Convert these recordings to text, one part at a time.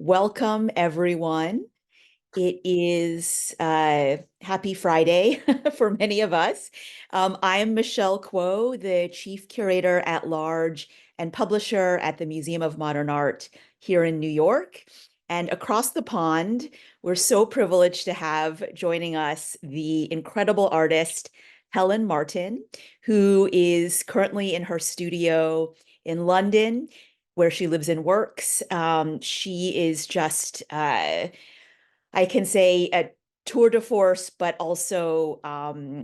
Welcome, everyone. It is Happy Friday for many of us. I'm Michelle Kuo, the Chief Curator at Large and Publisher at the Museum of Modern Art here in New York. And across the pond, we're so privileged to have joining us the incredible artist, Helen Marten, who is currently in her studio in London, where she lives and works. She is just, I can say, a tour de force, but also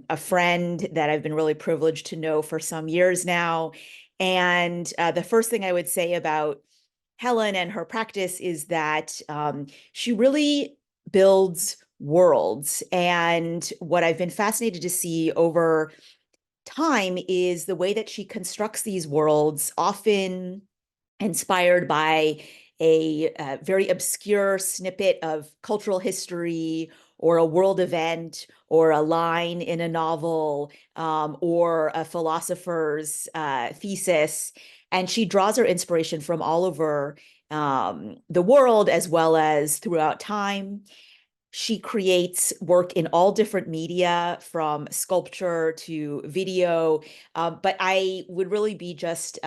a friend that I've been really privileged to know for some years now. And the first thing I would say about Helen and her practice is that she really builds worlds. And what I've been fascinated to see over time is the way that she constructs these worlds, often inspired by a very obscure snippet of cultural history or a world event or a line in a novel or a philosopher's thesis. And she draws her inspiration from all over the world as well as throughout time. She creates work in all different media, from sculpture to video. But I would really be just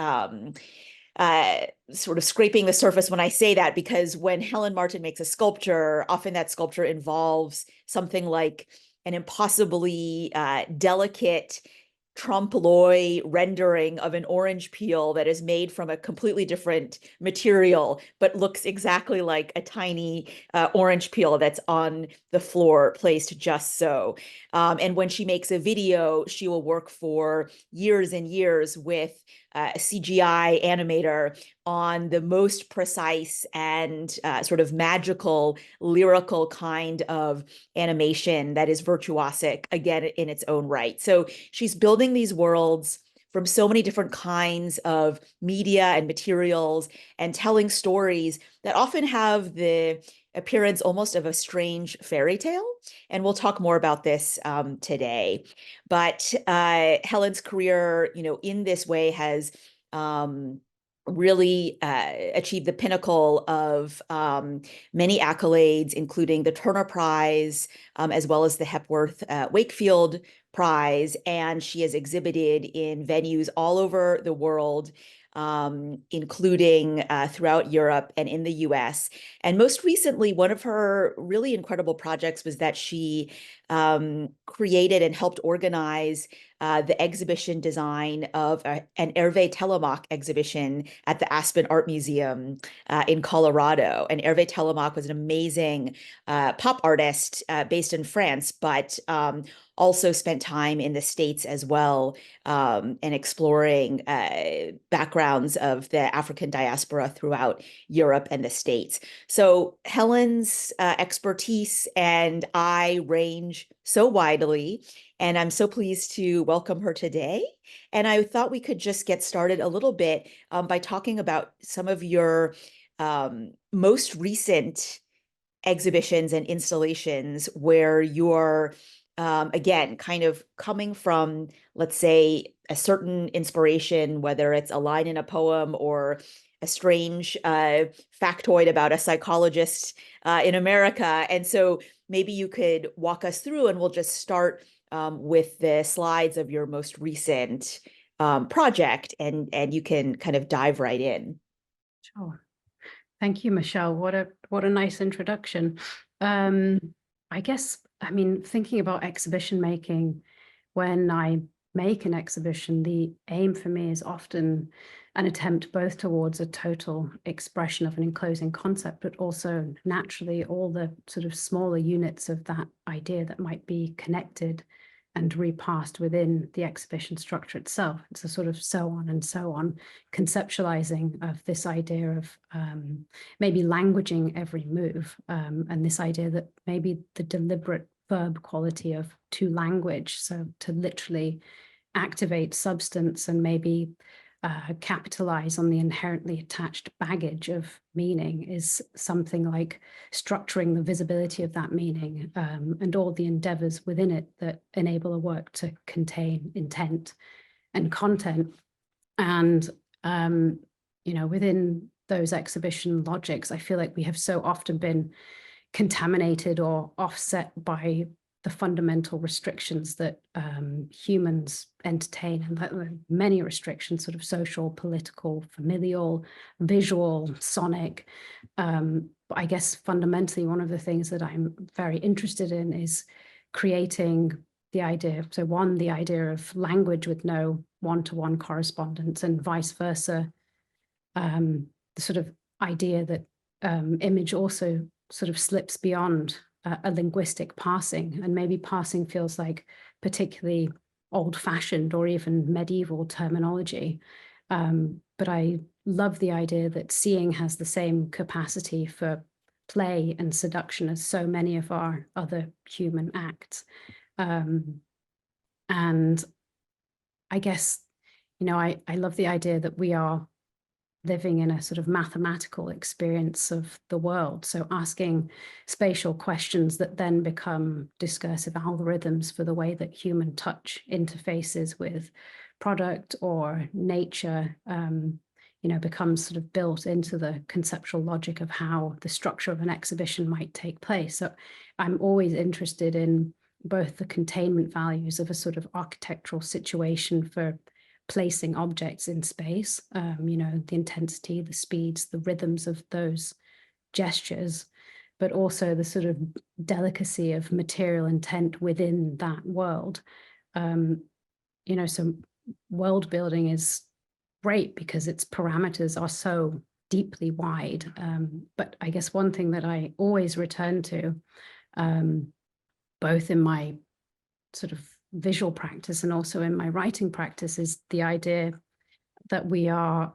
sort of scraping the surface when I say that, because when Helen Marten makes a sculpture, often that sculpture involves something like an impossibly delicate trompe l'oeil rendering of an orange peel that is made from a completely different material, but looks exactly like a tiny orange peel that's on the floor, placed just so. And when she makes a video, she will work for years and years with a CGI animator on the most precise and sort of magical, lyrical kind of animation that is virtuosic, again, in its own right. So she's building these worlds from so many different kinds of media and materials and telling stories that often have the appearance almost of a strange fairy tale. And we'll talk more about this today. But Helen's career, in this way has really achieved the pinnacle of many accolades, including the Turner Prize, as well as the Hepworth Wakefield Prize. And she has exhibited in venues all over the world, including throughout Europe and in the US. And most recently, one of her really incredible projects was that she created and helped organize the exhibition design of an Hervé Telemaque exhibition at the Aspen Art Museum in Colorado. And Hervé Telemaque was an amazing pop artist based in France, but also spent time in the States as well, and exploring backgrounds of the African diaspora throughout Europe and the States. So Helen's expertise and eye range so widely, and I'm so pleased to welcome her today. And I thought we could just get started a little bit by talking about some of your most recent exhibitions and installations where you're, again, kind of coming from, let's say, a certain inspiration, whether it's a line in a poem or a strange factoid about a psychologist in America. And so maybe you could walk us through, and we'll just start with the slides of your most recent project, and you can kind of dive right in. Sure. Thank you, Michelle. What a nice introduction. I guess, thinking about exhibition making, when I make an exhibition, the aim for me is often an attempt both towards a total expression of an enclosing concept, but also naturally all the sort of smaller units of that idea that might be connected and repassed within the exhibition structure itself. It's a sort of so on and so on conceptualizing of this idea of maybe languaging every move, and this idea that maybe the deliberate verb quality of to language, so to literally activate substance and maybe capitalize on the inherently attached baggage of meaning, is something like structuring the visibility of that meaning, and all the endeavors within it that enable a work to contain intent and content. And within those exhibition logics. I feel like we have so often been contaminated or offset by the fundamental restrictions that humans entertain, and that many restrictions, sort of social, political, familial, visual, sonic. But I guess fundamentally, one of the things that I'm very interested in is creating the idea. So one, the idea of language with no one-to-one correspondence, and vice versa. The sort of idea that image also sort of slips beyond a linguistic parsing, and maybe parsing feels like particularly old-fashioned or even medieval terminology. But I love the idea that seeing has the same capacity for play and seduction as so many of our other human acts. And I guess, I love the idea that we are living in a sort of mathematical experience of the world. So asking spatial questions that then become discursive algorithms for the way that human touch interfaces with product or nature, becomes sort of built into the conceptual logic of how the structure of an exhibition might take place. So I'm always interested in both the containment values of a sort of architectural situation for placing objects in space, the intensity, the speeds, the rhythms of those gestures, but also the sort of delicacy of material intent within that world. So world building is great because its parameters are so deeply wide. But I guess one thing that I always return to, both in my sort of visual practice and also in my writing practice, is the idea that we are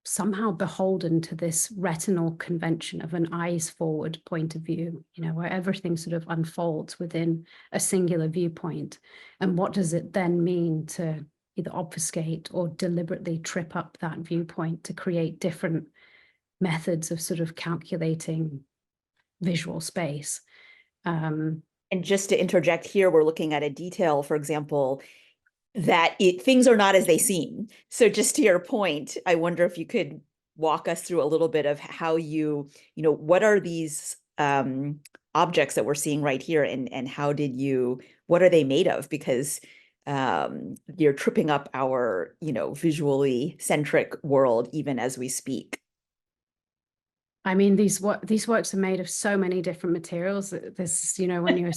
somehow beholden to this retinal convention of an eyes forward point of view, where everything sort of unfolds within a singular viewpoint. And what does it then mean to either obfuscate or deliberately trip up that viewpoint to create different methods of sort of calculating visual space? And just to interject here, we're looking at a detail, for example, that things are not as they seem. So just to your point, I wonder if you could walk us through a little bit of how what are these objects that we're seeing right here, and what are they made of? Because you're tripping up our, visually centric world even as we speak. I mean, these works are made of so many different materials. This, when you're,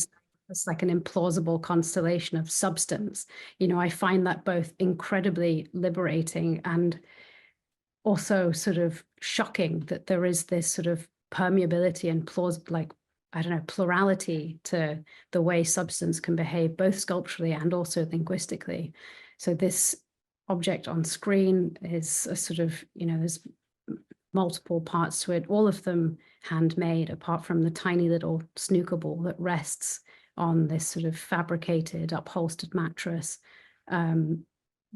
it's like an implausible constellation of substance. I find that both incredibly liberating and also sort of shocking that there is this sort of permeability and plurality to the way substance can behave, both sculpturally and also linguistically. So this object on screen is a sort of, there's multiple parts to it, all of them handmade, apart from the tiny little snooker ball that rests on this sort of fabricated, upholstered mattress.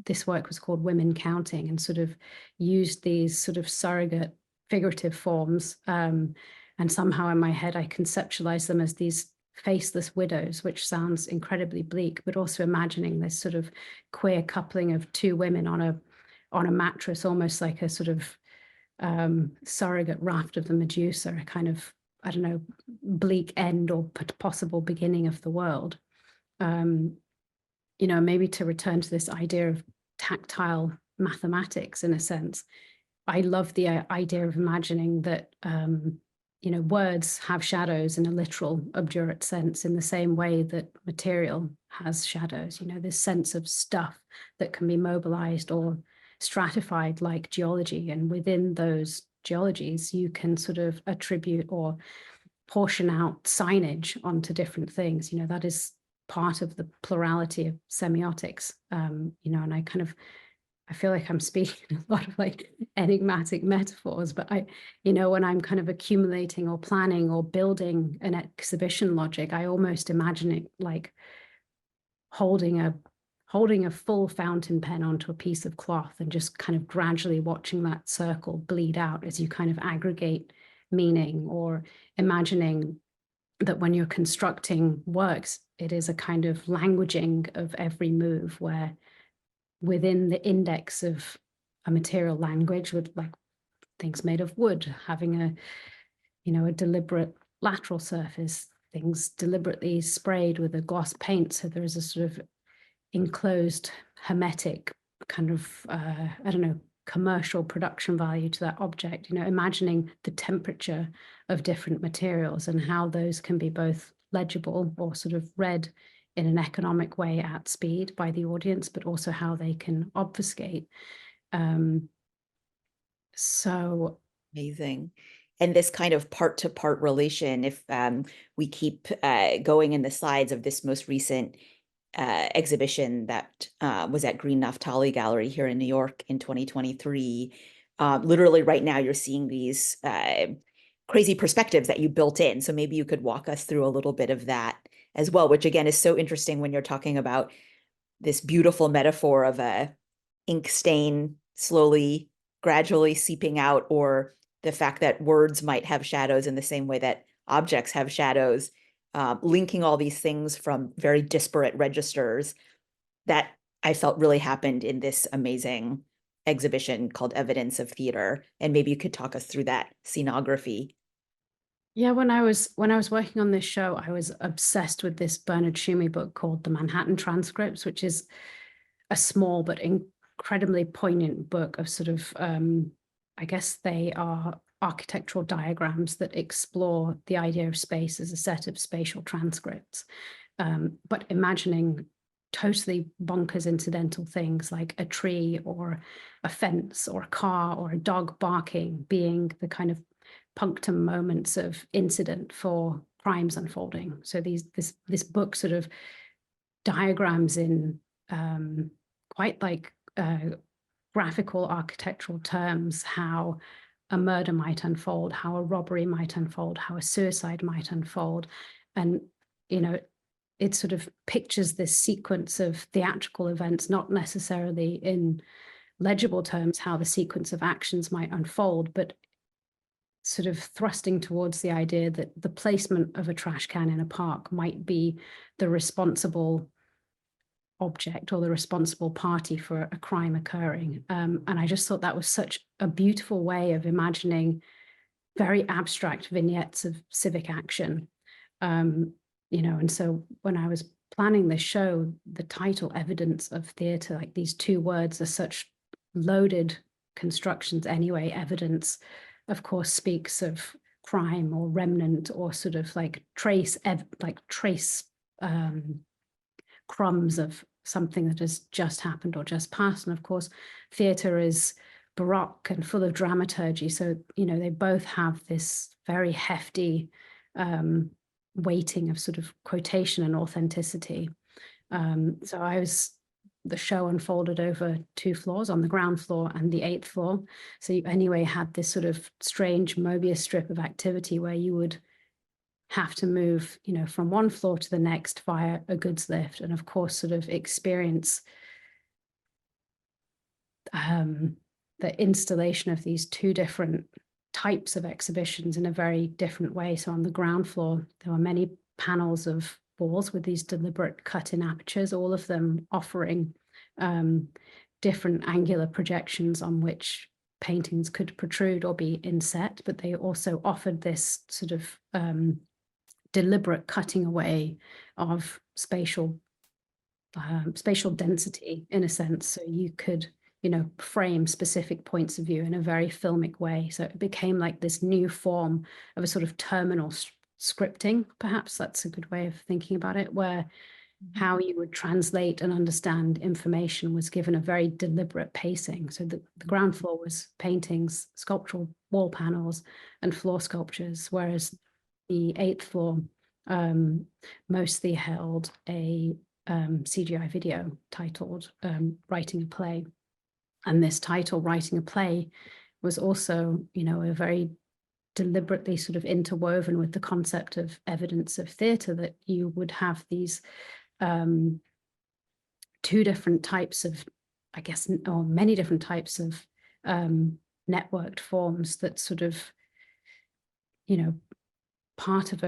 This work was called Women Counting, and sort of used these sort of surrogate figurative forms. And somehow in my head, I conceptualized them as these faceless widows, which sounds incredibly bleak, but also imagining this sort of queer coupling of two women on a mattress, almost like a sort of surrogate raft of the Medusa, a kind of, bleak end or possible beginning of the world. Maybe to return to this idea of tactile mathematics, in a sense, I love the idea of imagining that, words have shadows in a literal, obdurate sense, in the same way that material has shadows, this sense of stuff that can be mobilized or stratified like geology. And within those geologies, you can sort of attribute or portion out signage onto different things. That is part of the plurality of semiotics. And I feel like I'm speaking a lot of like enigmatic metaphors, but when I'm kind of accumulating or planning or building an exhibition logic, I almost imagine it like holding a full fountain pen onto a piece of cloth and just kind of gradually watching that circle bleed out as you kind of aggregate meaning, or imagining that when you're constructing works, it is a kind of languaging of every move, where within the index of a material language with like things made of wood, having a deliberate lateral surface, things deliberately sprayed with a gloss paint. So there is a sort of enclosed hermetic kind of, I don't know, commercial production value to that object, imagining the temperature of different materials and how those can be both legible or sort of read in an economic way at speed by the audience, but also how they can obfuscate. So Amazing. And this kind of part to part relation, if we keep going in the slides of this most recent exhibition that was at Green Naftali Gallery here in New York in 2023, literally right now you're seeing these crazy perspectives that you built in. So maybe you could walk us through a little bit of that as well, which again is so interesting when you're talking about this beautiful metaphor of a ink stain slowly, gradually seeping out, or the fact that words might have shadows in the same way that objects have shadows, linking all these things from very disparate registers that I felt really happened in this amazing exhibition called Evidence of Theater. And maybe you could talk us through that scenography. yeah, when I was working on this show, I was obsessed with this Bernard Shumie book called The Manhattan Transcripts, which is a small but incredibly poignant book of sort of, I guess they are architectural diagrams that explore the idea of space as a set of spatial transcripts, but imagining totally bonkers incidental things like a tree or a fence or a car or a dog barking being the kind of punctum moments of incident for crimes unfolding. So this book sort of diagrams in quite like graphical architectural terms how a murder might unfold, how a robbery might unfold, how a suicide might unfold. And, it sort of pictures this sequence of theatrical events, not necessarily in legible terms, how the sequence of actions might unfold, but sort of thrusting towards the idea that the placement of a trash can in a park might be the responsible object or the responsible party for a crime occurring. And I just thought that was such a beautiful way of imagining very abstract vignettes of civic action. And so when I was planning this show, the title Evidence of Theatre, like these two words are such loaded constructions anyway. Evidence, of course, speaks of crime or remnant or sort of like trace crumbs of something that has just happened or just passed. And of course, theatre is Baroque and full of dramaturgy. So, they both have this very hefty weighting of sort of quotation and authenticity. So the show unfolded over 2 floors, on the ground floor and the 8th floor. So you anyway had this sort of strange Mobius strip of activity where you would have to move, from one floor to the next via a goods lift, and of course sort of experience the installation of these 2 different types of exhibitions in a very different way. So on the ground floor, there were many panels of walls with these deliberate cut-in apertures, all of them offering different angular projections on which paintings could protrude or be inset, but they also offered this sort of deliberate cutting away of spatial density in a sense. So you could, frame specific points of view in a very filmic way. So it became like this new form of a sort of terminal scripting, perhaps that's a good way of thinking about it, where how you would translate and understand information was given a very deliberate pacing. So the ground floor was paintings, sculptural wall panels, and floor sculptures, whereas the 8th floor mostly held a CGI video titled Writing a Play. And this title, Writing a Play, was also, a very deliberately sort of interwoven with the concept of evidence of theatre, that you would have these 2 different types of, I guess, or many different types of networked forms that sort of, part of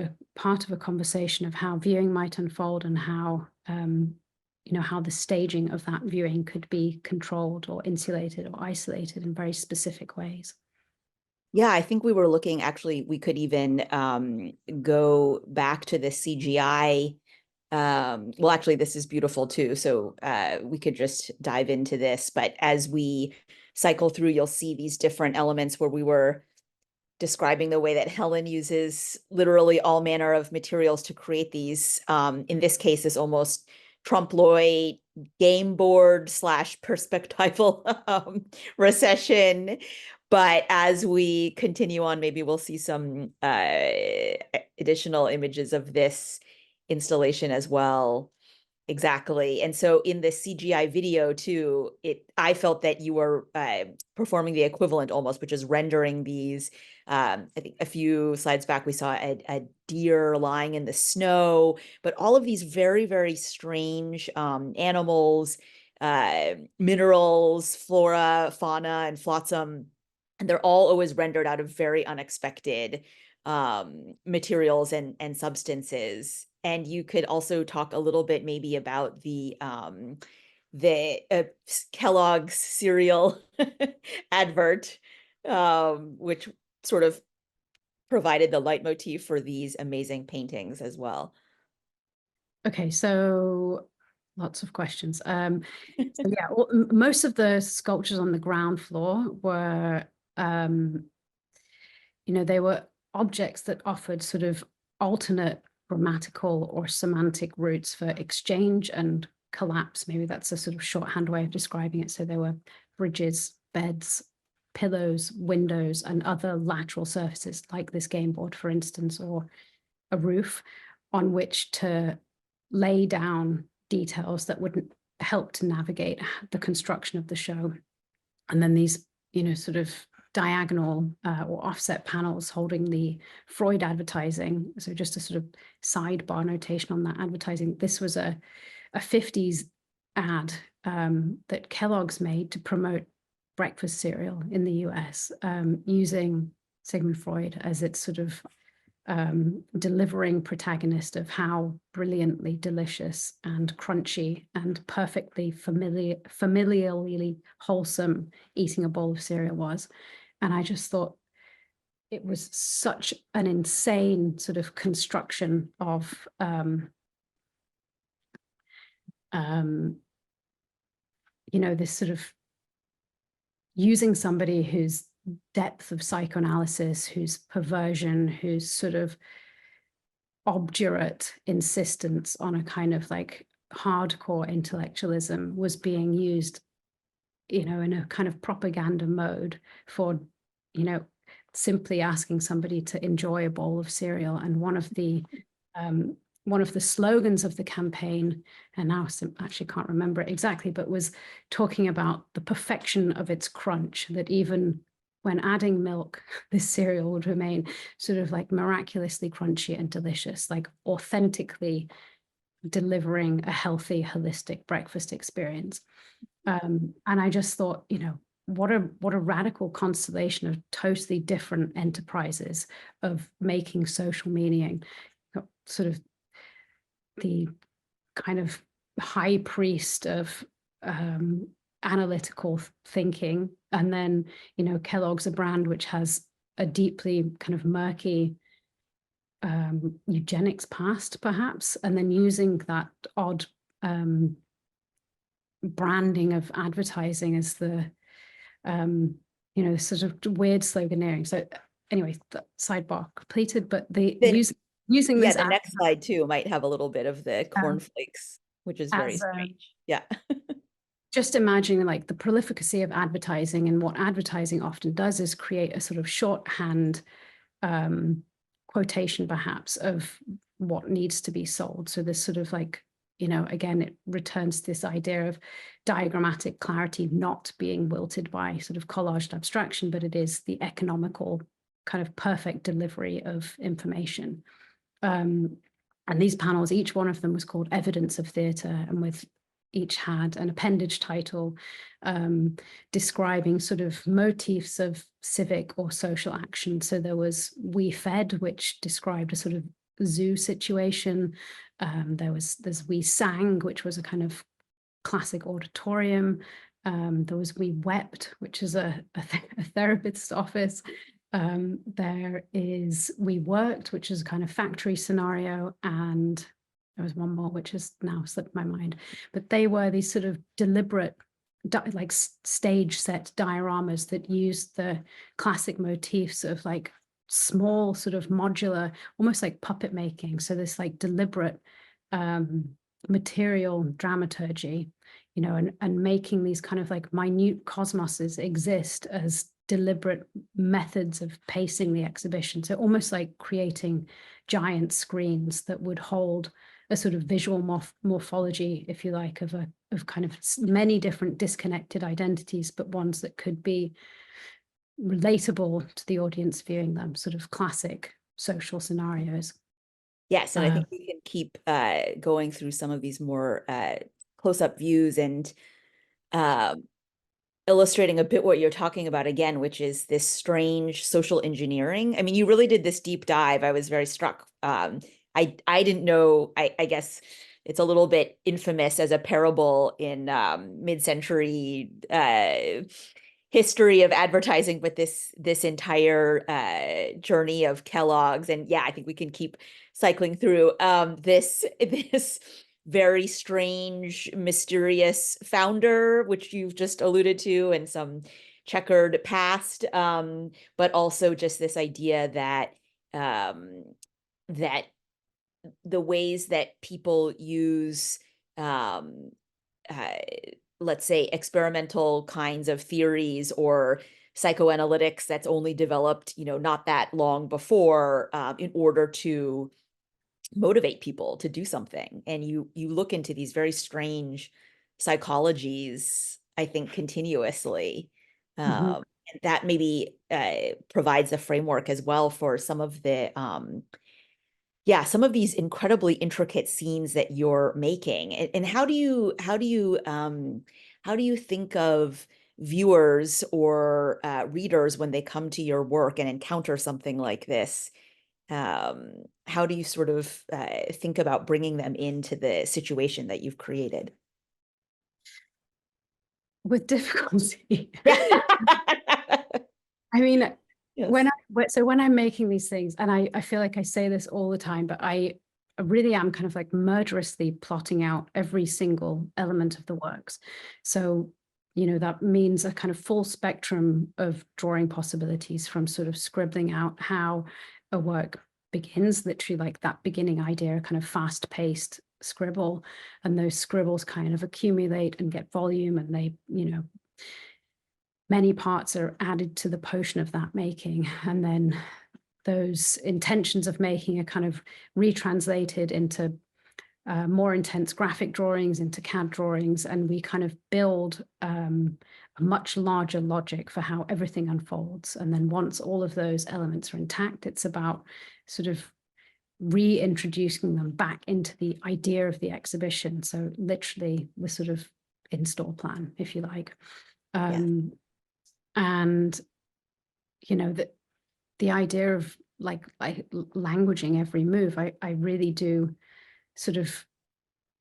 a conversation of how viewing might unfold and how how the staging of that viewing could be controlled or insulated or isolated in very specific ways. Yeah, I think we were looking, actually, we could even go back to the CGI. Well, actually, this is beautiful too. So we could just dive into this. But as we cycle through, you'll see these different elements where we were describing the way that Helen uses literally all manner of materials to create these. In this case, is almost trompe l'oeil game board slash perspectival recession. But as we continue on, maybe we'll see some additional images of this installation as well. Exactly. And so in the CGI video too, I felt that you were performing the equivalent almost, which is rendering these. I think a few slides back, we saw a deer lying in the snow, but all of these very, very strange animals, minerals, flora, fauna, and flotsam. And they're all always rendered out of very unexpected materials and substances. And you could also talk a little bit maybe about the Kellogg's cereal advert, which sort of provided the leitmotif for these amazing paintings as well. Okay, so lots of questions. So yeah, most of the sculptures on the ground floor were, they were objects that offered sort of alternate grammatical or semantic routes for exchange and collapse. Maybe that's a sort of shorthand way of describing it. So there were bridges, beds, pillows, windows, and other lateral surfaces like this game board, for instance, or a roof on which to lay down details that would help to navigate the construction of the show. And then these, sort of diagonal or offset panels holding the Freud advertising. So just a sort of sidebar notation on that advertising. This was a 50s ad that Kellogg's made to promote breakfast cereal in the US, using Sigmund Freud as its sort of delivering protagonist of how brilliantly delicious and crunchy and perfectly familiarly wholesome eating a bowl of cereal was. And I just thought it was such an insane sort of construction of this sort of using somebody whose depth of psychoanalysis, whose perversion, whose sort of obdurate insistence on a kind of like hardcore intellectualism was being used, in a kind of propaganda mode for, simply asking somebody to enjoy a bowl of cereal. And one of the slogans of the campaign, and now I actually can't remember it exactly, but was talking about the perfection of its crunch, that even when adding milk, this cereal would remain sort of like miraculously crunchy and delicious, like authentically delivering a healthy, holistic breakfast experience. And I just thought, what a radical constellation of totally different enterprises of making social meaning. Sort of the kind of high priest of analytical thinking, and then Kellogg's a brand which has a deeply kind of murky eugenics past, perhaps, and then using that odd branding of advertising as the sort of weird sloganeering. So anyway, the sidebar completed, but using Yeah, this the next slide too might have a little bit of the cornflakes, which is very as strange. Yeah. just imagining like the prolificacy of advertising, and what advertising often does is create a sort of shorthand quotation perhaps of what needs to be sold. So this sort of like, again, it returns to this idea of diagrammatic clarity not being wilted by sort of collaged abstraction, but it is the economical kind of perfect delivery of information. And these panels, each one of them was called Evidence of Theatre, and each had an appendage title describing sort of motifs of civic or social action. So there was We Fed, which described a sort of zoo situation. There's We Sang, which was a kind of classic auditorium. There was We Wept, which is a therapist's office. There is We Worked, which is a kind of factory scenario, and there was one more which has now slipped my mind, but they were these sort of deliberate like stage set dioramas that used the classic motifs of like small sort of modular, almost like puppet making. So this like deliberate material dramaturgy, you know, and making these kind of like minute cosmoses exist as deliberate methods of pacing the exhibition. So almost like creating giant screens that would hold a sort of visual morphology, if you like, of kind of many different disconnected identities, but ones that could be relatable to the audience viewing them, sort of classic social scenarios. Yes, and I think we can keep going through some of these more close-up views and uh, illustrating a bit what you're talking about again, which is this strange social engineering. I mean, you really did this deep dive. I was very struck. I didn't know, I guess it's a little bit infamous as a parable in mid-century history of advertising, but this entire journey of Kellogg's, and yeah, I think we can keep cycling through this very strange, mysterious founder, which you've just alluded to, and some checkered past, but also just this idea that that the ways that people use uh, let's say experimental kinds of theories or psychoanalytics that's only developed, you know, not that long before, in order to motivate people to do something. And you look into these very strange psychologies, I think, continuously. Mhm. And that maybe provides a framework as well for some of the yeah, some of these incredibly intricate scenes that you're making. And how do you think of viewers or readers when they come to your work and encounter something like this? How do you sort of think about bringing them into the situation that you've created? With difficulty. Yeah. I mean, Yes. when I'm making these things, and I feel like I say this all the time, but I really am kind of like murderously plotting out every single element of the works. So, you know, that means a kind of full spectrum of drawing possibilities, from sort of scribbling out how a work begins, literally like that beginning idea, kind of fast-paced scribble, and those scribbles kind of accumulate and get volume, and they, you know, many parts are added to the potion of that making, and then those intentions of making are kind of retranslated into more intense graphic drawings, into CAD drawings, and we kind of build a much larger logic for how everything unfolds. And then once all of those elements are intact, it's about sort of reintroducing them back into the idea of the exhibition. So literally the sort of install plan, if you like. Yes. And you know, the idea of like languaging every move, I really do sort of,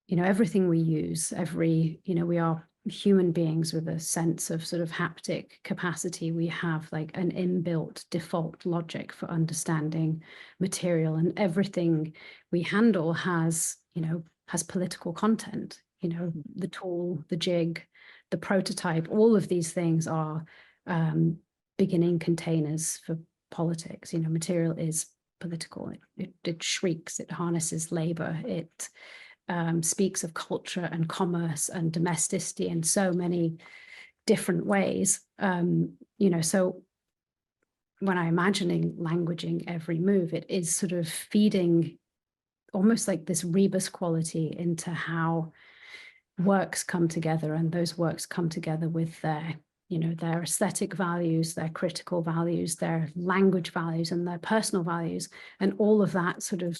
you know, everything we use, you know, we are human beings with a sense of sort of haptic capacity. We have like an inbuilt default logic for understanding material, and everything we handle has, you know, has political content. You know, the tool, the jig, the prototype, all of these things are beginning containers for politics. You know, material is political. It shrieks, it harnesses labor, it speaks of culture and commerce and domesticity in so many different ways. You know, so when I'm imagining languaging every move, it is sort of feeding almost like this rebus quality into how works come together, and those works come together with their, you know, their aesthetic values, their critical values, their language values, and their personal values, and all of that sort of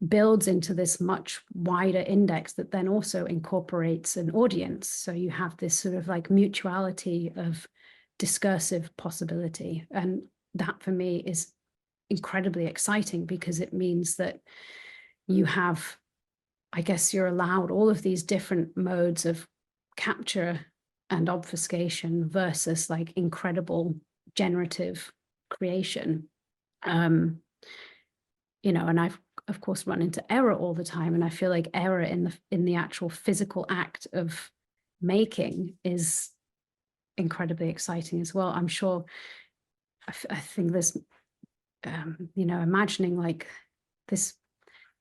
builds into this much wider index that then also incorporates an audience. So you have this sort of like mutuality of discursive possibility, and that for me is incredibly exciting, because it means that you have, I guess you're allowed all of these different modes of capture and obfuscation versus like incredible generative creation. You know, and I've of course run into error all the time, and I feel like error in the actual physical act of making is incredibly exciting as well. I'm sure I think there's you know, imagining like this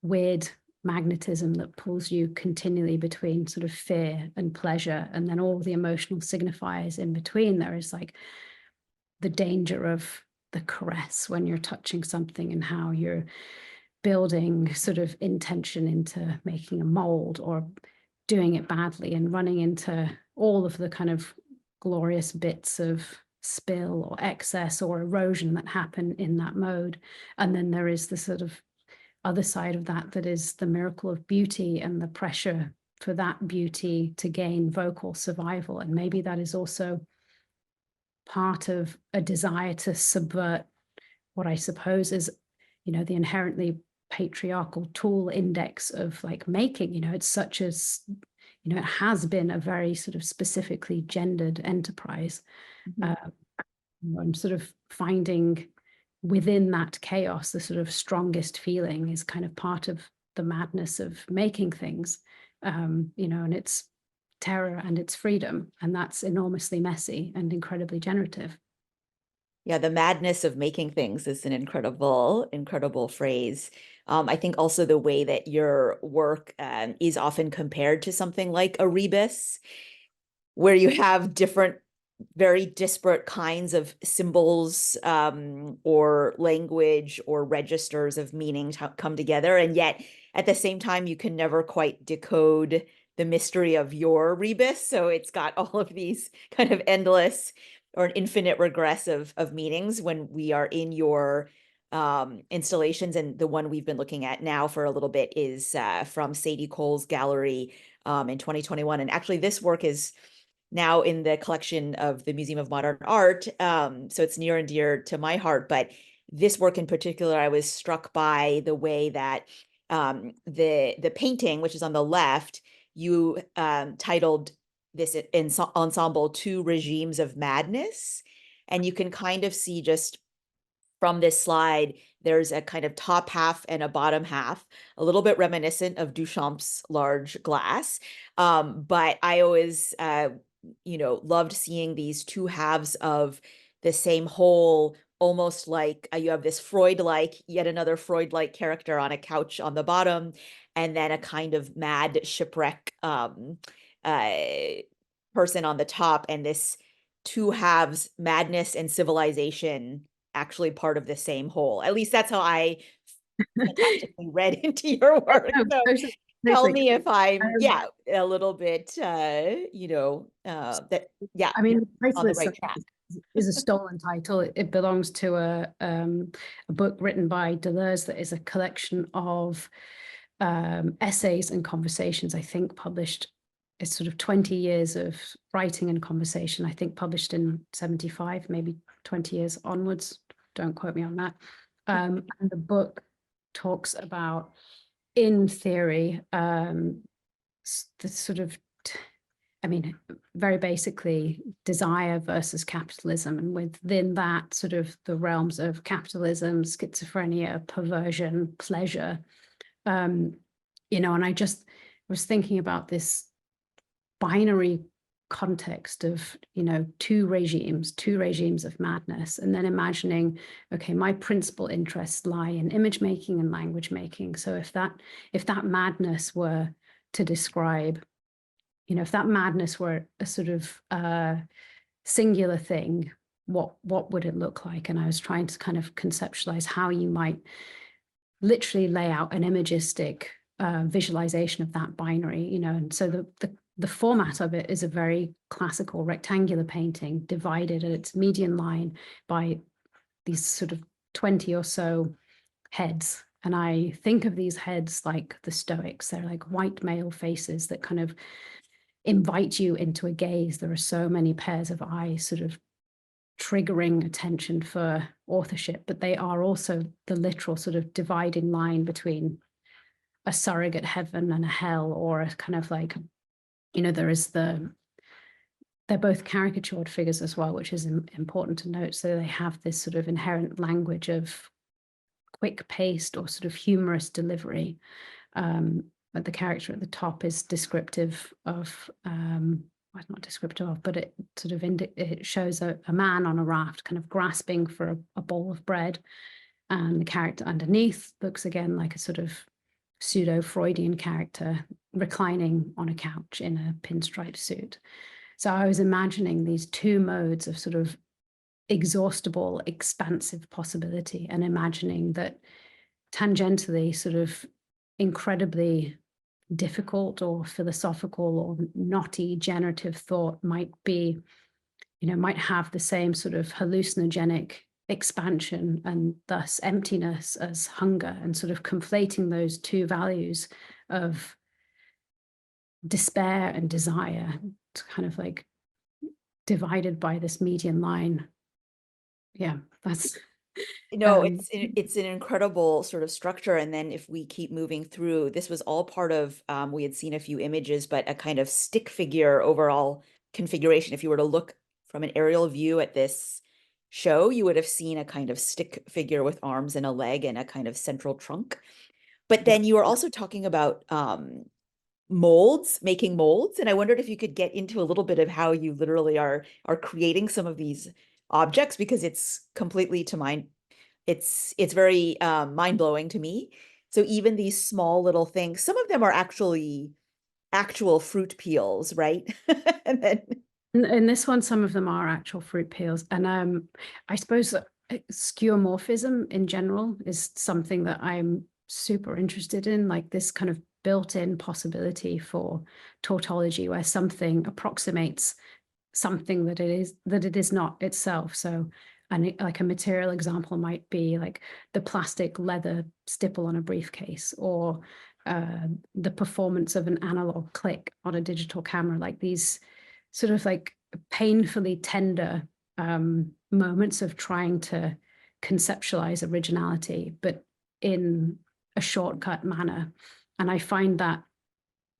weird magnetism that pulls you continually between sort of fear and pleasure, and then all the emotional signifiers in between. There is like the danger of the caress when you're touching something, and how you're building sort of intention into making a mold, or doing it badly and running into all of the kind of glorious bits of spill or excess or erosion that happen in that mode. And then there is the sort of other side of that, that is the miracle of beauty and the pressure for that beauty to gain vocal survival. And maybe that is also part of a desire to subvert what I suppose is, you know, the inherently patriarchal tool index of like making. You know, it's such as, you know, it has been a very sort of specifically gendered enterprise. And sort of finding within that chaos the sort of strongest feeling is kind of part of the madness of making things. You know, and it's terror and it's freedom, and that's enormously messy and incredibly generative. Yeah, the madness of making things is an incredible, incredible phrase. I think also the way that your work is often compared to something like a rebus, where you have different, very disparate kinds of symbols or language or registers of meaning come together. And yet at the same time, you can never quite decode the mystery of your rebus. So it's got all of these kind of endless or an infinite regress of meanings when we are in your installations. And the one we've been looking at now for a little bit is from Sadie Cole's gallery in 2021. And actually this work is now in the collection of the Museum of Modern Art. So it's near and dear to my heart. But this work in particular, I was struck by the way that the painting, which is on the left, you titled this ensemble Two Regimes of Madness. And you can kind of see just from this slide, there's a kind of top half and a bottom half, a little bit reminiscent of Duchamp's large glass. But I always, you know, loved seeing these two halves of the same whole, almost like you have this Freud-like, yet another Freud-like character on a couch on the bottom, and then a kind of mad shipwreck person on the top, and this two halves, madness and civilization, actually part of the same whole. At least that's how I fantastically read into your work. No, So totally, tell totally. me if I'm, Um, yeah, a little bit, you know, that, yeah, I mean, the on title the right itself track. is a stolen title. It belongs to a book written by Deleuze that is a collection of essays and conversations, I think published. It's sort of 20 years of writing and conversation, I think published in 75, maybe 20 years onwards. Don't quote me on that. And the book talks about, in theory, the sort of, I mean, very basically, desire versus capitalism. And within that, sort of the realms of capitalism, schizophrenia, perversion, pleasure. You know, and I just was thinking about this binary context of, you know, two regimes of madness, and then imagining, okay, my principal interests lie in image making and language making. So if that madness were to describe, you know, if that madness were a sort of singular thing, what would it look like? And I was trying to kind of conceptualize how you might literally lay out an imagistic visualization of that binary, you know. And so the format of it is a very classical rectangular painting divided at its median line by these sort of 20 or so heads. And I think of these heads like the Stoics. They're like white male faces that kind of invite you into a gaze. There are so many pairs of eyes sort of triggering attention for authorship, but they are also the literal sort of dividing line between a surrogate heaven and a hell, or a kind of like, you know, there is the they're both caricatured figures as well, which is important to note. So they have this sort of inherent language of quick-paced or sort of humorous delivery. But the character at the top is descriptive of, well, not descriptive of, but it sort of it shows a man on a raft kind of grasping for a bowl of bread. And the character underneath looks again like a sort of pseudo-Freudian character reclining on a couch in a pinstripe suit. So I was imagining these two modes of sort of exhaustible, expansive possibility, and imagining that tangentially sort of incredibly difficult or philosophical or knotty generative thought might be, might have the same sort of hallucinogenic expansion and thus emptiness as hunger, and sort of conflating those two values of despair and desire to kind of like divided by this median line. Yeah, that's No, um it's an incredible sort of structure. And then if we keep moving through, this was all part of, we had seen a few images, but a kind of stick figure overall configuration. If you were to look from an aerial view at this show, you would have seen a kind of stick figure with arms and a leg and a kind of central trunk. But yeah. then you were also talking about molds, making molds, and I wondered if you could get into a little bit of how you literally are creating some of these objects, because it's completely to mind, it's very mind-blowing to me. So even these small little things, some of them are actually actual fruit peels, right? And then In this one, some of them are actual fruit peels. And I suppose that skeuomorphism in general is something that I'm super interested in, like this kind of built-in possibility for tautology where something approximates something that it is not itself. So, and like a material example might be like the plastic leather stipple on a briefcase, or the performance of an analog click on a digital camera, like these sort of like painfully tender moments of trying to conceptualize originality, but in a shortcut manner. And I find that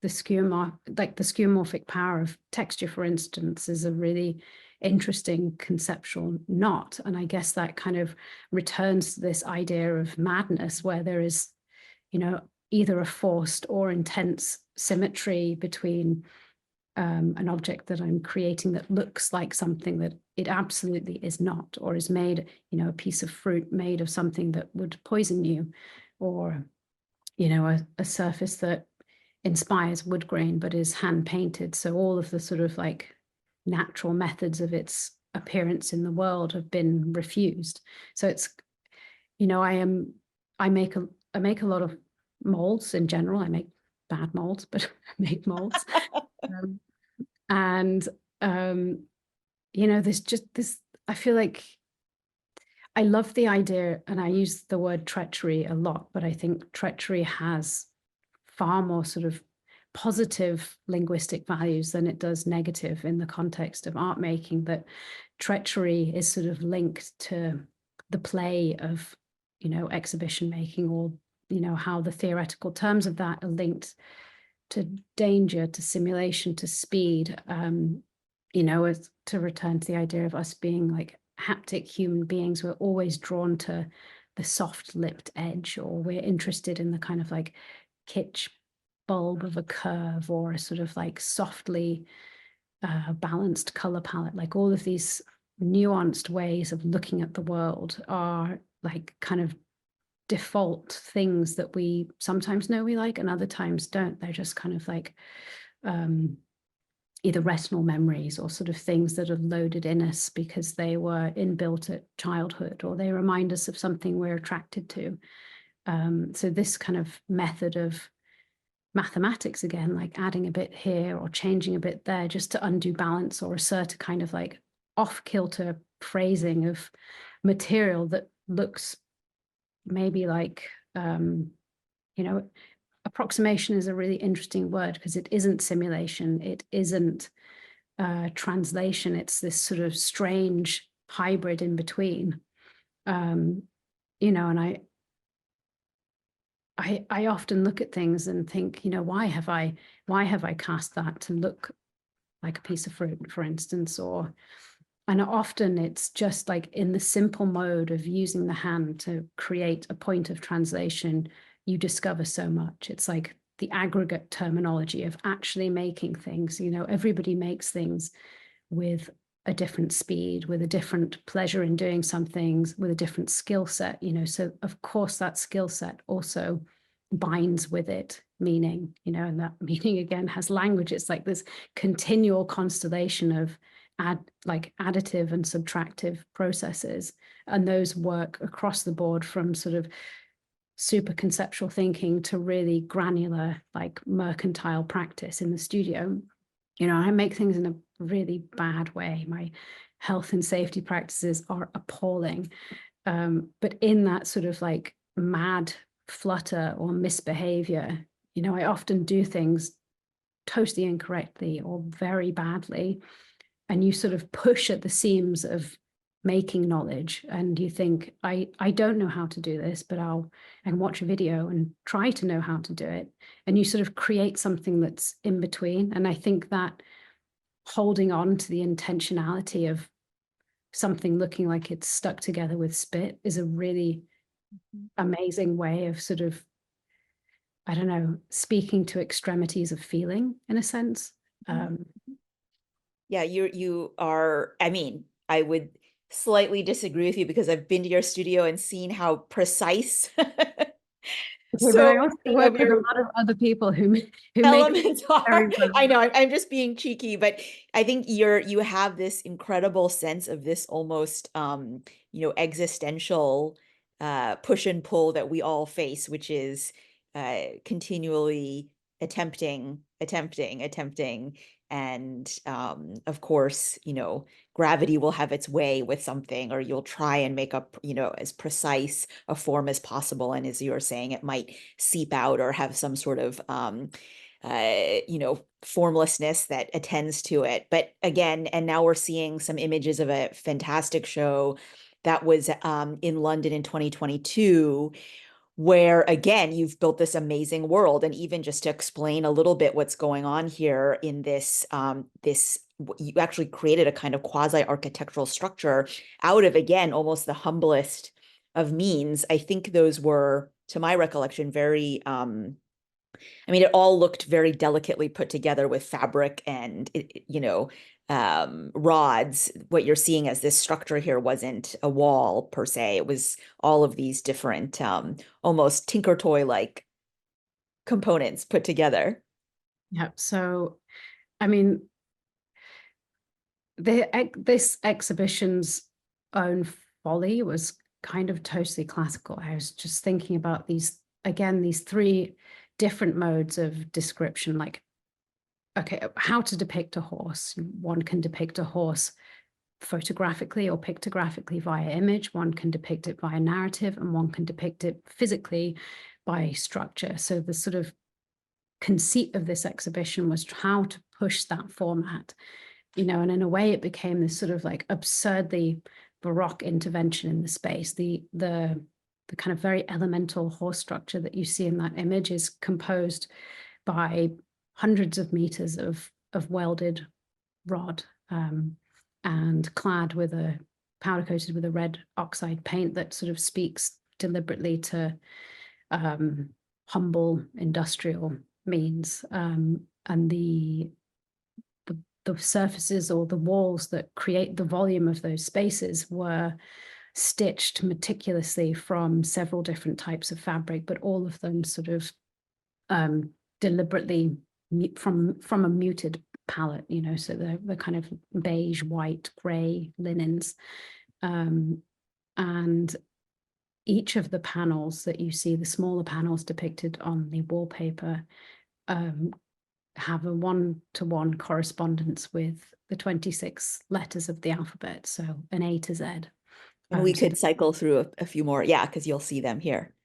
the skeuomorphic power of texture, for instance, is a really interesting conceptual knot. And I guess that kind of returns to this idea of madness, where there is, either a forced or intense symmetry between an object that I'm creating that looks like something that it absolutely is not, or is made, a piece of fruit made of something that would poison you, or, a surface that inspires wood grain but is hand painted. So all of the sort of like natural methods of its appearance in the world have been refused. So it's, I make a lot of molds in general. I make bad molds, but I make molds. Um, and there's just this, I feel like I love the idea, and I use the word treachery a lot, but I think treachery has far more sort of positive linguistic values than it does negative in the context of art making. That treachery is sort of linked to the play of, exhibition making, or, how the theoretical terms of that are linked to danger, to simulation, to speed, as to return to the idea of us being like haptic human beings. We're always drawn to the soft-lipped edge, or we're interested in the kind of like kitsch bulb of a curve, or a sort of like softly balanced color palette. Like all of these nuanced ways of looking at the world are like kind of default things that we sometimes know we like and other times don't. They're just kind of like either retinal memories, or sort of things that are loaded in us because they were inbuilt at childhood, or they remind us of something we're attracted to. So this kind of method of mathematics, again, like adding a bit here or changing a bit there just to undo balance or assert a kind of like off-kilter phrasing of material that looks maybe like, approximation is a really interesting word because it isn't simulation, it isn't translation, it's this sort of strange hybrid in between. And I often look at things and think, why have I cast that to look like a piece of fruit, for instance, and often it's just like in the simple mode of using the hand to create a point of translation, you discover so much. It's like the aggregate terminology of actually making things. You know, everybody makes things with a different speed, with a different pleasure in doing some things, with a different skill set, you know. So of course that skill set also binds with it meaning, you know, and that meaning again has language. It's like this continual constellation of additive and subtractive processes, and those work across the board from sort of super conceptual thinking to really granular, like mercantile practice in the studio. You know, I make things in a really bad way. My health and safety practices are appalling. But in that sort of like mad flutter or misbehavior, you know, I often do things totally incorrectly or very badly. And you sort of push at the seams of making knowledge, and you think, I don't know how to do this, but I can watch a video and try to know how to do it. And you sort of create something that's in between. And I think that holding on to the intentionality of something looking like it's stuck together with spit is a really amazing way of sort of, I don't know, speaking to extremities of feeling in a sense. Yeah, you are, I mean, I would slightly disagree with you because I've been to your studio and seen how precise Okay, but so I also many of work with a your lot of other people who make elements are. very well. I know I'm just being cheeky, but I think you have this incredible sense of this almost existential push and pull that we all face, which is continually attempting, and of course, gravity will have its way with something, or you'll try and make up, as precise a form as possible, and as you were saying, it might seep out or have some sort of formlessness that attends to it. But again, and now we're seeing some images of a fantastic show that was in London in 2022, where again, you've built this amazing world. And even just to explain a little bit what's going on here in this, you actually created a kind of quasi-architectural structure out of, again, almost the humblest of means. I think those were, to my recollection, very I mean, it all looked very delicately put together with fabric and, rods. What you're seeing as this structure here wasn't a wall per se. It was all of these different, almost Tinker Toy-like components put together. Yeah. So, I mean, this exhibition's own folly was kind of totally classical. I was just thinking about these three different modes of description, like, okay, how to depict a horse. One can depict a horse photographically or pictographically via image, one can depict it via narrative, and one can depict it physically by structure. So the sort of conceit of this exhibition was how to push that format, and in a way it became this sort of like absurdly Baroque intervention in the space. The kind of very elemental horse structure that you see in that image is composed by hundreds of meters of welded rod, and clad with a powder coated with a red oxide paint that sort of speaks deliberately to humble industrial means. And the surfaces or the walls that create the volume of those spaces were stitched meticulously from several different types of fabric, but all of them sort of deliberately from a muted palette, so the kind of beige, white, gray linens. And each of the panels that you see, the smaller panels depicted on the wallpaper, have a one-to-one correspondence with the 26 letters of the alphabet, so an A to Z. And we So could cycle through a few more, yeah, because you'll see them here.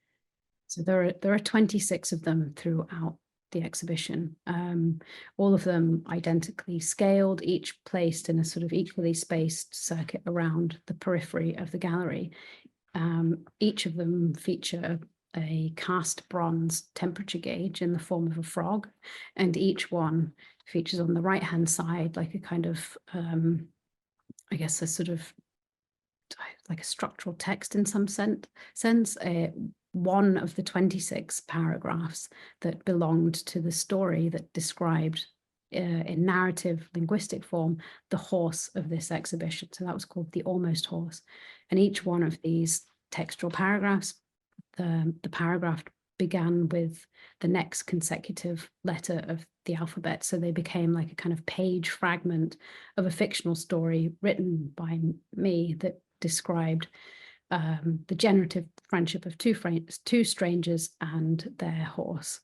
So there are 26 of them throughout the exhibition, all of them identically scaled, each placed in a sort of equally spaced circuit around the periphery of the gallery. Each of them feature a cast bronze temperature gauge in the form of a frog, and each one features on the right hand side like a kind of I guess a sort of like a structural text in some sense. One of the 26 paragraphs that belonged to the story that described in narrative linguistic form the horse of this exhibition. So that was called The Almost Horse. And each one of these textual paragraphs, the paragraph began with the next consecutive letter of the alphabet. So they became like a kind of page fragment of a fictional story written by me that described the generative friendship of two strangers and their horse.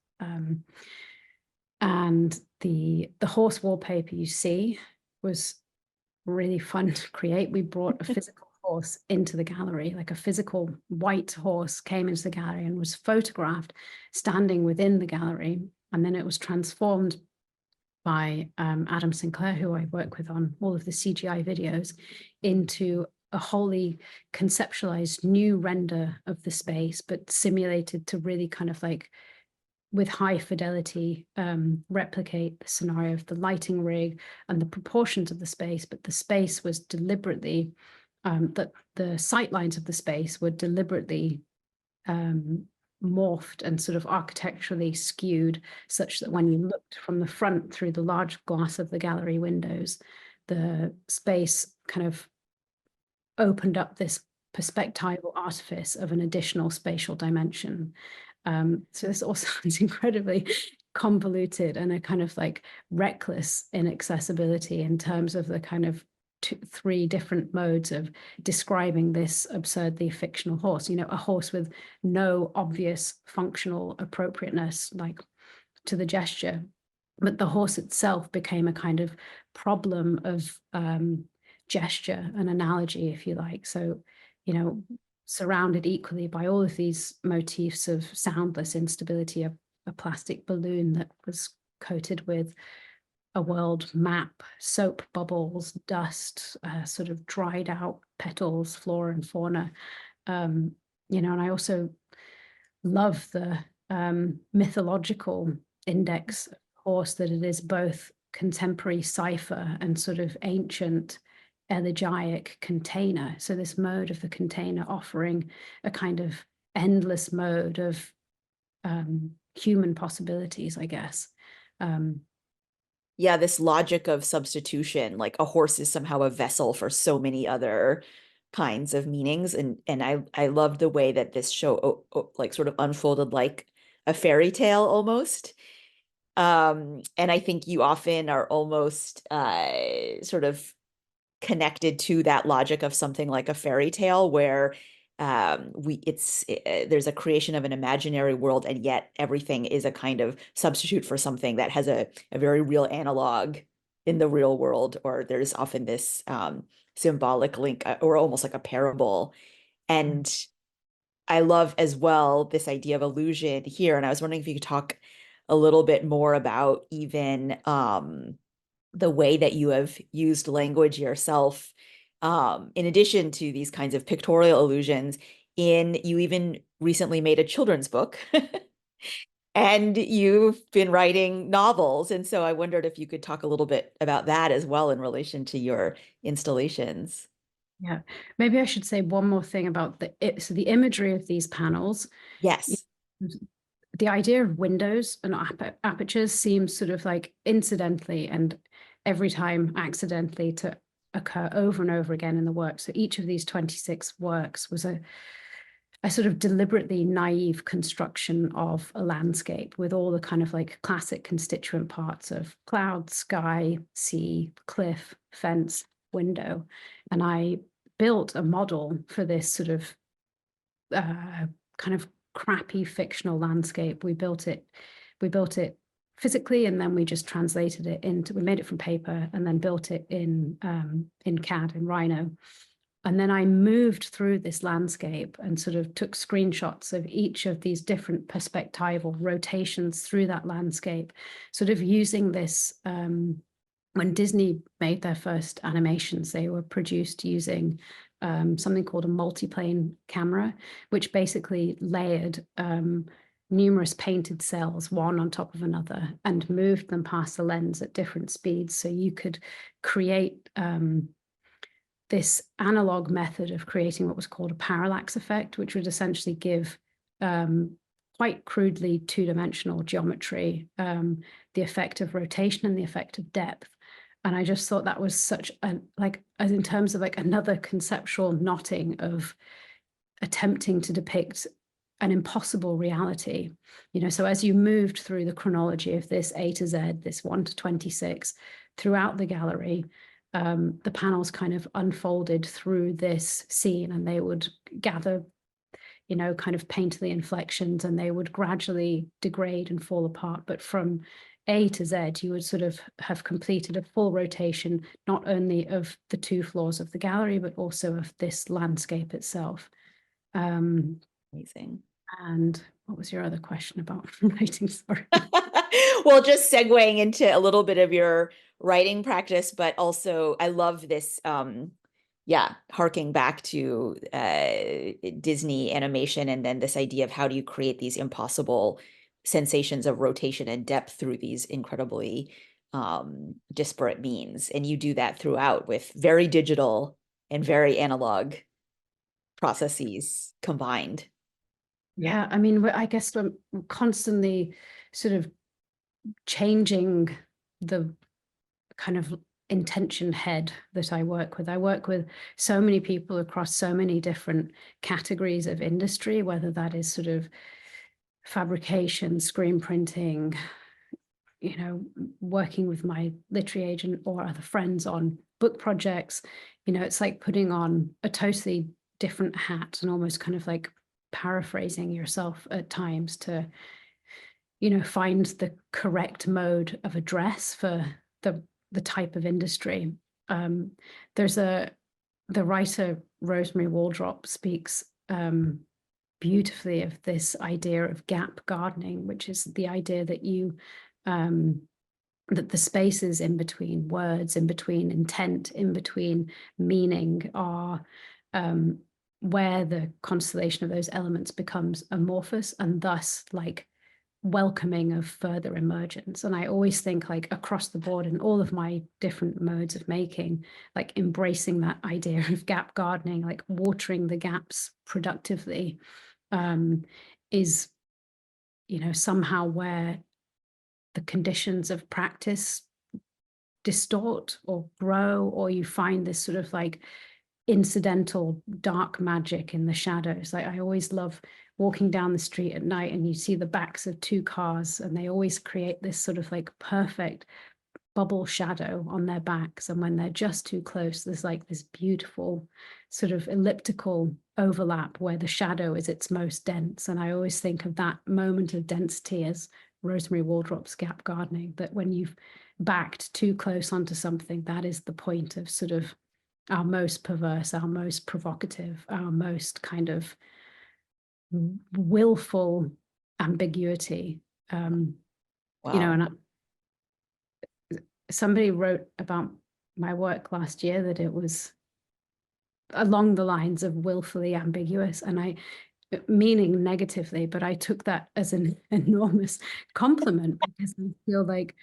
And the horse wallpaper you see was really fun to create. We brought a physical horse into the gallery, like a physical white horse came into the gallery and was photographed standing within the gallery. And then it was transformed by Adam Sinclair, who I work with on all of the CGI videos, into a wholly conceptualized new render of the space, but simulated to really kind of like with high fidelity replicate the scenario of the lighting rig and the proportions of the space, but the space was deliberately, that the sight lines of the space were deliberately morphed and sort of architecturally skewed such that when you looked from the front through the large glass of the gallery windows, the space kind of opened up this perspectival artifice of an additional spatial dimension. So this all sounds incredibly convoluted and a kind of like reckless inaccessibility in terms of the kind of three different modes of describing this absurdly fictional horse. You know, a horse with no obvious functional appropriateness, like to the gesture, but the horse itself became a kind of problem of gesture and analogy, if you like. So, you know, surrounded equally by all of these motifs of soundless instability, a plastic balloon that was coated with a world map, soap bubbles, dust, sort of dried out petals, flora and fauna. You know, and I also love the mythological index horse, that it is both contemporary cipher and sort of ancient elegiac container. So this mode of the container offering a kind of endless mode of human possibilities, I guess. Yeah, this logic of substitution, like a horse is somehow a vessel for so many other kinds of meanings. And I loved the way that this show like sort of unfolded like a fairy tale almost. And I think you often are almost sort of connected to that logic of something like a fairy tale where there's a creation of an imaginary world, and yet everything is a kind of substitute for something that has a very real analog in the real world, or there's often this symbolic link, or almost like a parable. And I love as well this idea of illusion here, and I was wondering if you could talk a little bit more about even the way that you have used language yourself, in addition to these kinds of pictorial illusions. You even recently made a children's book, and you've been writing novels. And so I wondered if you could talk a little bit about that as well in relation to your installations. Yeah, maybe I should say one more thing about so the imagery of these panels. Yes. The idea of windows and apertures seems sort of like incidentally and every time accidentally to occur over and over again in the work. So each of these 26 works was a sort of deliberately naive construction of a landscape with all the kind of like classic constituent parts of cloud, sky, sea, cliff, fence, window. And I built a model for this sort of kind of crappy fictional landscape. We built it physically, and then we just translated it into, we made it from paper and then built it in CAD, in Rhino. And then I moved through this landscape and sort of took screenshots of each of these different perspectival rotations through that landscape, sort of using this, when Disney made their first animations, they were produced using something called a multiplane camera, which basically layered numerous painted cells, one on top of another, and moved them past the lens at different speeds. So you could create this analog method of creating what was called a parallax effect, which would essentially give quite crudely two-dimensional geometry, the effect of rotation and the effect of depth. And I just thought that was such a, like, as in terms of like another conceptual knotting of attempting to depict an impossible reality. So as you moved through the chronology of this A to Z, this 1 to 26, throughout the gallery, the panels kind of unfolded through this scene, and they would gather, kind of paint the inflections, and they would gradually degrade and fall apart. But from A to Z, you would sort of have completed a full rotation, not only of the 2 floors of the gallery, but also of this landscape itself. Amazing. And what was your other question about writing? Sorry. Well, just segueing into a little bit of your writing practice, but also I love this, harking back to Disney animation, and then this idea of how do you create these impossible sensations of rotation and depth through these incredibly disparate means. And you do that throughout with very digital and very analog processes combined. Yeah, I mean, I guess we're constantly sort of changing the kind of intention head that I work with. I work with so many people across so many different categories of industry, whether that is sort of fabrication, screen printing, working with my literary agent or other friends on book projects. It's like putting on a totally different hat and almost kind of like paraphrasing yourself at times to find the correct mode of address for the type of industry. There's the writer Rosemary Waldrop speaks beautifully of this idea of gap gardening, which is the idea that that the spaces in between words, in between intent, in between meaning are where the constellation of those elements becomes amorphous, and thus like welcoming of further emergence. And I always think like across the board in all of my different modes of making, like embracing that idea of gap gardening, like watering the gaps productively, is somehow where the conditions of practice distort or grow, or you find this sort of like incidental dark magic in the shadows. Like I always love walking down the street at night and you see the backs of 2 cars, and they always create this sort of like perfect bubble shadow on their backs. And when they're just too close, there's like this beautiful sort of elliptical overlap where the shadow is its most dense. And I always think of that moment of density as Rosemary Waldrop's gap gardening, that when you've backed too close onto something, that is the point of sort of our most perverse, our most provocative, our most kind of willful ambiguity. Wow. And somebody wrote about my work last year that it was along the lines of willfully ambiguous, and I, meaning negatively, but I took that as an enormous compliment, because I feel like,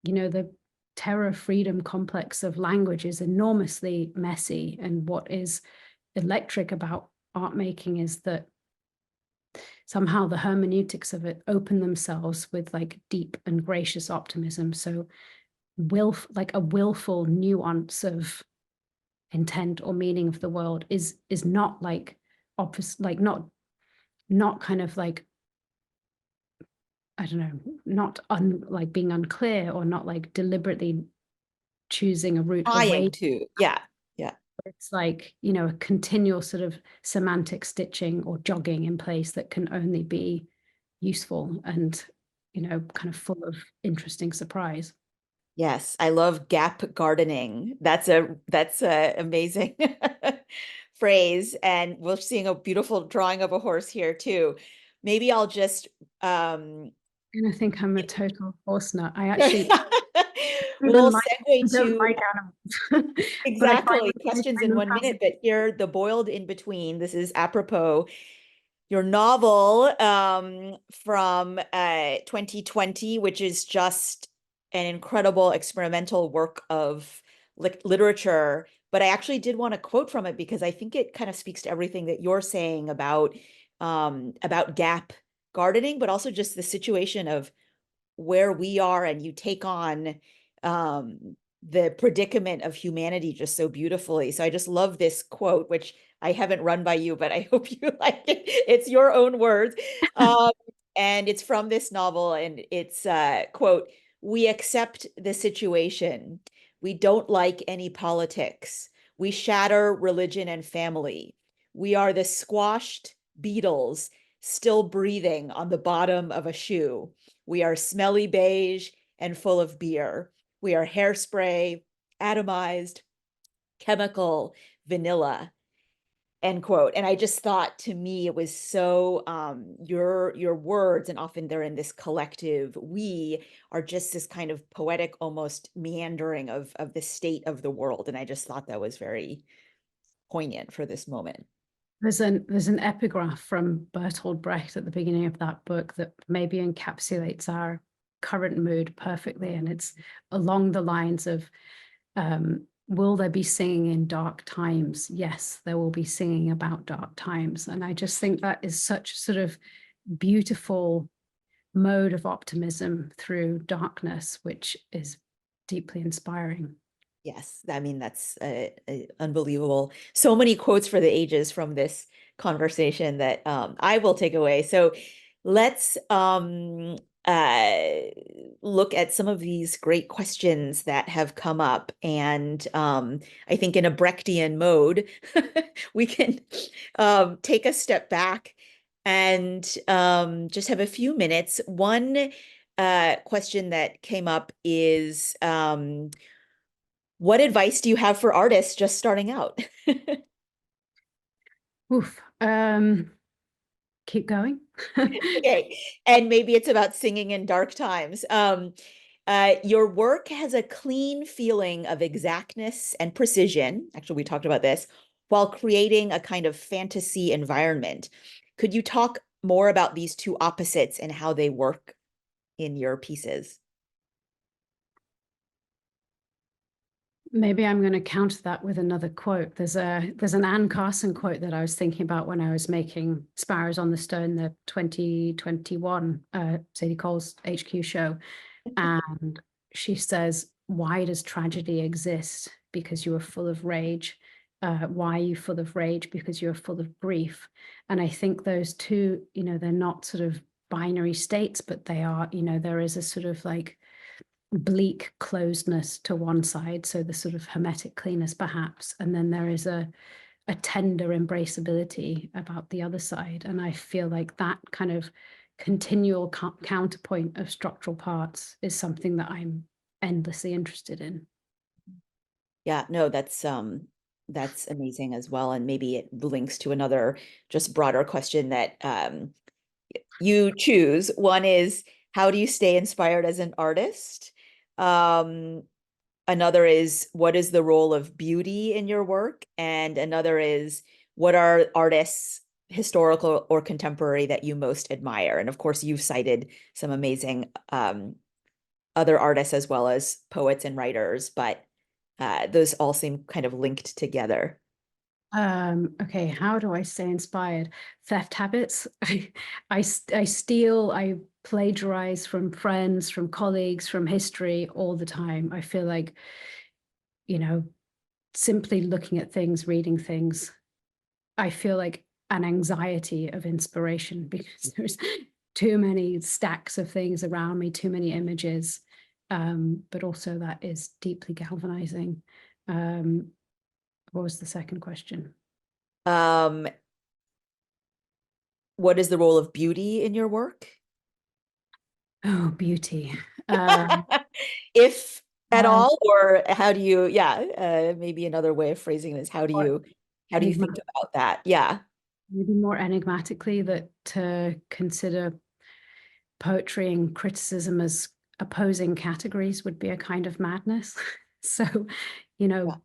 the terror freedom complex of language is enormously messy. And what is electric about art making is that somehow the hermeneutics of it open themselves with like deep and gracious optimism. So like a willful nuance of intent or meaning of the world is not like opposite, like not kind of like, I don't know, not like being unclear, or not like deliberately choosing a route Trying away. to, yeah. It's like, a continual sort of semantic stitching or jogging in place that can only be useful and, kind of full of interesting surprise. Yes, I love gap gardening. That's a amazing phrase. And we're seeing a beautiful drawing of a horse here too. Maybe I'll just And I think I'm a total horse nut. I actually little I segue don't to like animals, but exactly I questions find in them 1 minute, fascinating. but here the boiled in between. This is apropos your novel from 2020, which is just an incredible experimental work of literature. But I actually did want to quote from it because I think it kind of speaks to everything that you're saying about gap gardening, but also just the situation of where we are, and you take on the predicament of humanity just so beautifully. So I just love this quote, which I haven't run by you, but I hope you like it. It's your own words. Um, and it's from this novel, and it's quote, "We accept the situation. We don't like any politics. We shatter religion and family. We are the squashed beetles still breathing on the bottom of a shoe. We are smelly beige and full of beer. We are hairspray, atomized, chemical, vanilla." End quote. And I just thought, to me it was so your words, and often they're in this collective we, are just this kind of poetic almost meandering of the state of the world. And I just thought that was very poignant for this moment. There's an epigraph from Bertolt Brecht at the beginning of that book that maybe encapsulates our current mood perfectly, and it's along the lines of, will there be singing in dark times? Yes, there will be singing about dark times. And I just think that is such a sort of beautiful mode of optimism through darkness, which is deeply inspiring. Yes, I mean, that's unbelievable. So many quotes for the ages from this conversation that I will take away. So let's look at some of these great questions that have come up. And I think in a Brechtian mode, we can take a step back and just have a few minutes. One question that came up is, what advice do you have for artists just starting out? Oof. Keep going. Okay, and maybe it's about singing in dark times. Your work has a clean feeling of exactness and precision. Actually, we talked about this, while creating a kind of fantasy environment. Could you talk more about these two opposites and how they work in your pieces? Maybe I'm going to counter that with another quote. There's an Anne Carson quote that I was thinking about when I was making Sparrows on the Stone, the 2021 Sadie Cole's HQ show. And she says, "Why does tragedy exist? Because you are full of rage. Why are you full of rage? Because you are full of grief." And I think those two, they're not sort of binary states, but they are, there is a sort of like bleak closedness to one side, so the sort of hermetic cleanness perhaps, and then there is a tender embraceability about the other side. And I feel like that kind of continual counterpoint of structural parts is something that I'm endlessly interested in. Yeah, no, that's amazing as well. And maybe it links to another just broader question that you choose. One is, how do you stay inspired as an artist? Um, Another is, what is the role of beauty in your work? And another is, what are artists, historical or contemporary, that you most admire? And of course, you've cited some amazing other artists as well as poets and writers, but those all seem kind of linked together. Okay, how do I stay inspired? Theft habits. I steal, I plagiarize from friends, from colleagues, from history all the time. I feel like, you know, simply looking at things, reading things, I feel like an anxiety of inspiration because there's too many stacks of things around me, too many images. But also that is deeply galvanizing. What was the second question? Um, what is the role of beauty in your work? Oh, beauty. Um, If at uh, all, or how do you, yeah, maybe another way of phrasing this, or how do you think enigma- about that? Yeah. maybe more enigmatically, that to consider poetry and criticism as opposing categories would be a kind of madness. So, you Yeah, know,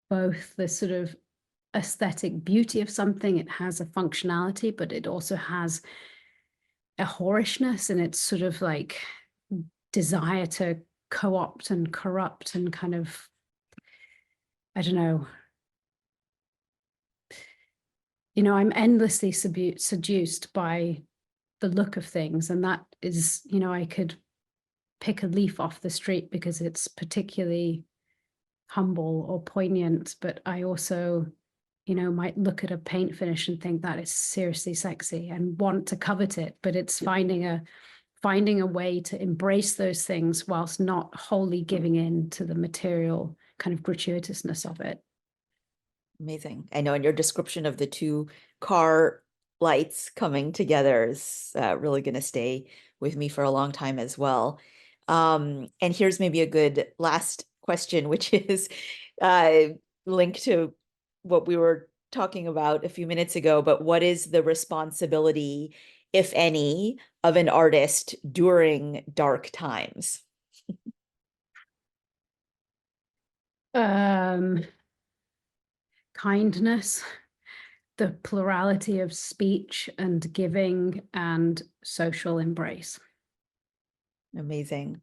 both the sort of aesthetic beauty of something, it has a functionality, but it also has a whorishness and its sort of like desire to co-opt and corrupt and kind of, I don't know, I'm endlessly seduced by the look of things. And that is, I could pick a leaf off the street because it's particularly humble or poignant, but I also, might look at a paint finish and think that is seriously sexy and want to covet it. But it's finding a way to embrace those things whilst not wholly giving in to the material kind of gratuitousness of it. amazing. I know in your description of the two car lights coming together is really going to stay with me for a long time as well. And here's maybe a good last question, which is uh, linked to what we were talking about a few minutes ago, but what is the responsibility, if any, of an artist during dark times? Um, Kindness, the plurality of speech and giving and social embrace. Amazing.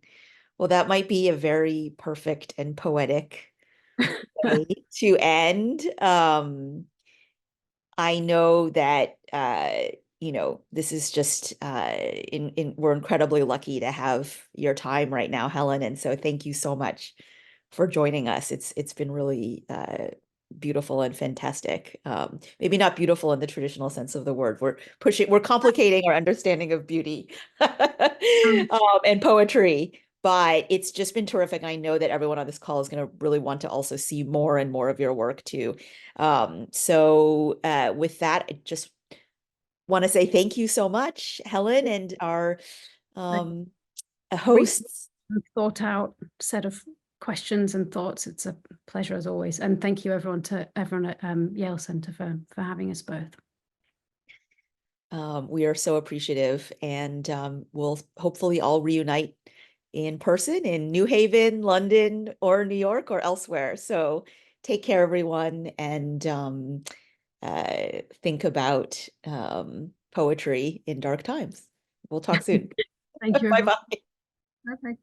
Well, that might be a very perfect and poetic way to end. I know that this is just in we're incredibly lucky to have your time right now, Helen. And so thank you so much for joining us. It's been really beautiful and fantastic. Maybe not beautiful in the traditional sense of the word. We're complicating our understanding of beauty Um, and poetry. But it's just been terrific. I know that everyone on this call is going to really want to also see more and more of your work too. So with that, I just want to say thank you so much, Helen, and our like um, great hosts. thought out set of questions and thoughts. It's a pleasure as always. And thank you everyone at Yale Center for having us both. We are so appreciative, and we'll hopefully all reunite in person in New Haven, London, or New York, or elsewhere. So take care, everyone, and think about poetry in dark times. We'll talk soon. Thank you, Bye everyone. bye. Bye-bye.